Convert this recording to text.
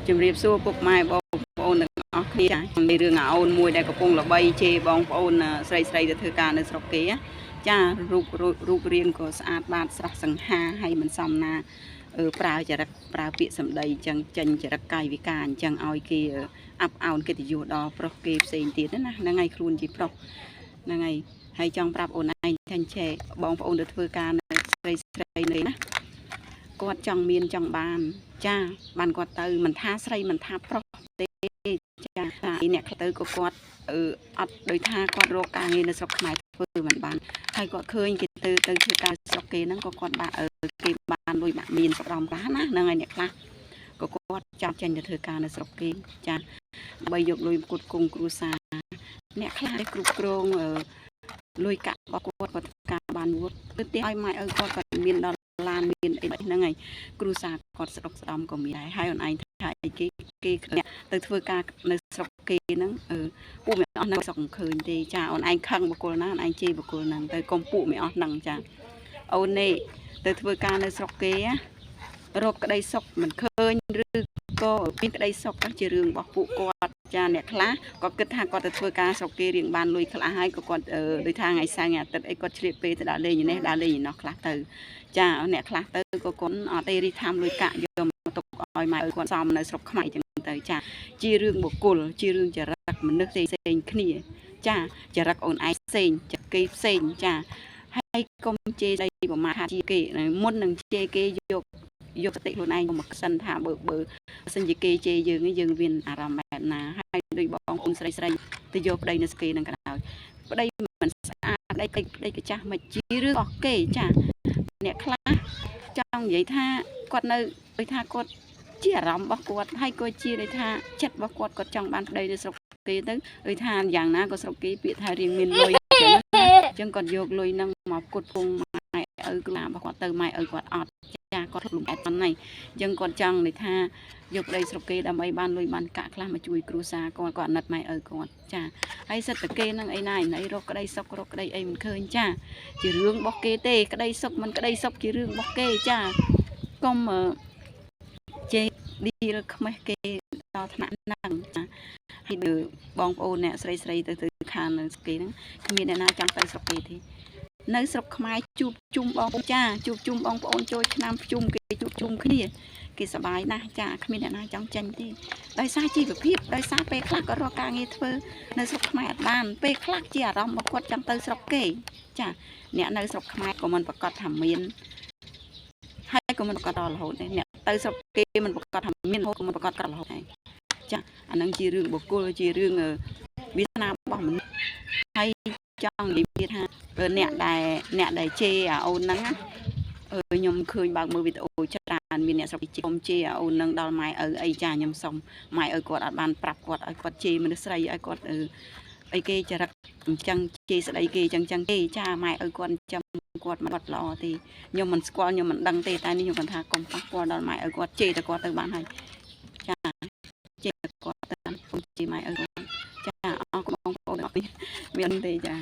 ជំរាបសួរពុកម៉ែបងប្អូនទាំងអស់គ្នាในរឿងអាអូនមួយដែលកំពុងល្បីជេរបងប្អូនស្រីទៅធ្វើការនៅស្រុកគេចារូបរាងក៏ស្អាតបាតស្រស់សង្ហាហើយមិនសមណាប្រើចរិតប្រើពាក្យសម្ដីអញ្ចឹងចេញចរិតកាយវិការអញ្ចឹងឲ្យគេអាប់អោនកិត្តិយសដល់ប្រុសគេផ្សេងទៀតណាហ្នឹងហើយខ្លួនជាប្រុសហ្នឹងហើយចង់ប្រាប់អូនឯងថាឆេបងប្អូនទៅធ្វើការនៅស្រីនេះណាគាត់ចង់មានចង់បានចាបានគាត់ទៅមិនថាស្រីមិនថាប្រុសទេចាអ្នកទៅក៏គាត់អត់ដោយថាគាត់រកការងារនៅស្រុកខ្មែរធ្វើមិនបានហើយគាត់ឃើញគេទៅធ្វើការស្រុកគេហ្នឹងក៏គាត់បានគេបានលុយបាក់មានស្ដំខ្លះណាហ្នឹងហើយអ្នកខ្លះក៏គាត់ចាប់ចេញទៅធ្វើការនៅស្រុកគេចាដើម្បីយកលុយផ្គត់ផ្គង់គ្រួសារអ្នកខ្លះគ្រប់គ្រងលុយកាក់របស់គាត់ធ្វើការបានវត្តទៅទៀតឲ្យម៉ែឲ្យគាត់មានដល់ឡានមានអីហ្នឹងហើយគ្រូសាគាត់ស្ដុកស្ដំក៏មានដែរហើយអូនឯងថាអីគេទៅធ្វើការនៅស្រុកគេហ្នឹងពួកមិនអស់ហ្នឹងសុខឃើញទេចាអូនឯងខឹងបុគ្គលណាអូនឯងជេរបុគ្គលហ្នឹងទៅកុំពួកមិនអស់ហ្នឹងចាអូននេះទៅធ្វើការនៅស្រុកគេរកក្តីសុខមិនឃើញឬក៏មានក្តីសុខជារឿងរបស់ពួកគាត់ចាអ្នកខ្លះក៏គិតថាគាត់ទៅធ្វើការស្រុកគេរៀងបានលុយខ្លះហើយក៏គាត់ដោយថាថ្ងៃសៅរ៍ថ្ងៃអាទិត្យអីគាត់ឆ្លៀតពេលទៅដើរលេងនេះដើរលេងឯណោះខ្លះទៅចាអ្នកខ្លះទៅក៏គាត់អត់ទេរីថាមលុយកាក់យកមកទុកឲ្យម៉ែឲ្យគាត់សមនៅស្រុកខ្មែរចឹងទៅចាជារឿងបុគ្គលជារឿងចរិតមនុស្សផ្សេងគ្នាចាចរិតអូនឯងផ្សេងចរិតគេផ្សេងចាហើយកុំជេរដីប្រមាថជាគេមុននឹងជេរគេយកសតិខ្លួនឯងមកសិនថាបើសិនជាគេជេរយើងមានអារម្មណ៍បែបណាហើយដូចបងប្អូនស្រីទៅយកប្តីនៅស្គេនឹងក៏ដោយប្តីមិនស្អាតប្តីក៏ចាស់មិនជារឿងរបស់គេចាអ្នកខ្លះចង់និយាយថាគាត់នៅដូចថាគាត់ជាអារម្មណ៍របស់គាត់ហើយក៏ជាដូចថាចិត្តរបស់គាត់ចង់បានប្តីនៅស្រុកគេទៅដូចថាយ៉ាងណាក៏ស្រុកគេពាក្យថារៀងមានលុយអញ្ចឹងគាត់យកលុយហ្នឹងមកផ្គត់ផ្គង់ម៉ែឪគ្រូរបស់គាត់ទៅម៉ែឪគាត់អត់ចាគាត់លំអែតប៉ុណ្ណឹងអញ្ចឹងគាត់ចង់និយាយថាយកប្តីស្រុកគេដើម្បីបានលុយបានកាក់ខ្លះមកជួយគ្រួសារគាត់អាណិតម៉ែឪគាត់ចាហើយសិតតែគេហ្នឹងអីណាឯរកក្តីសុខរកក្តីអីមិនឃើញចាជារឿងរបស់គេទេក្តីសុខមិនក្តីសុខជារឿងរបស់គេចាកុំជេរឌីលខ្មេះគេដល់ថ្នាក់ហ្នឹងចាហើយបងប្អូនអ្នកស្រីទៅខាងនៅស្រុកគេហ្នឹងគ្មានអ្នកណាចង់ទៅស្រុកគេទេនៅស្រុកខ្មែរជួបជុំបងចាជួបជុំបងប្អូនចូលឆ្នាំភ្ជុំគេជួបជុំគ្នាគេសប្បាយណាស់ចាគ្មានអ្នកណាចង់ចេញទេដោយសារជីវភាពដោយសារពេលខ្លះក៏រកការងារធ្វើនៅស្រុកខ្មែរអត់បានពេលខ្លះជាអារម្មណ៍របស់គាត់ចង់ទៅស្រុកគេចាអ្នកនៅស្រុកខ្មែរក៏មិនប្រកាសថាមានហើយក៏មិនប្រកាសដល់រហូតដែរអ្នកទៅស្រុកគេមិនប្រកាសថាមានរហូតក៏មិនប្រកាសដល់រហូតដែរចាអានឹងជារឿងបុគ្គលជារឿងវាសនារបស់មនុស្សហើយចង់និយាយថាអ្នកដែលជេរអាអូនហ្នឹងខ្ញុំឃើញបើកមើលវីដេអូច្រើនមានអ្នកស្រុកជេរខ្ញុំជេរអាអូនហ្នឹងដល់ម៉ែឪអីចាខ្ញុំសុំម៉ែឪគាត់អត់បានប្រាប់គាត់ឲ្យគាត់ជេរមនុស្សស្រីឲ្យគាត់អីគេចរិតអញ្ចឹងជេរស្ដីគេអញ្ចឹងទេចាម៉ែឪគាត់ចាំគាត់មិនល្អទេខ្ញុំមិនស្គាល់ខ្ញុំមិនដឹងទេតែនេះខ្ញុំគាត់ថាកុំប៉ះពាល់ដល់ម៉ែឪគាត់ជេរតែគាត់ទៅបានហើយចាជេរគាត់ទៅកុំជេរម៉ែឪគាត់ចាអរគុណបងប្អូនអរគុណមានទេចា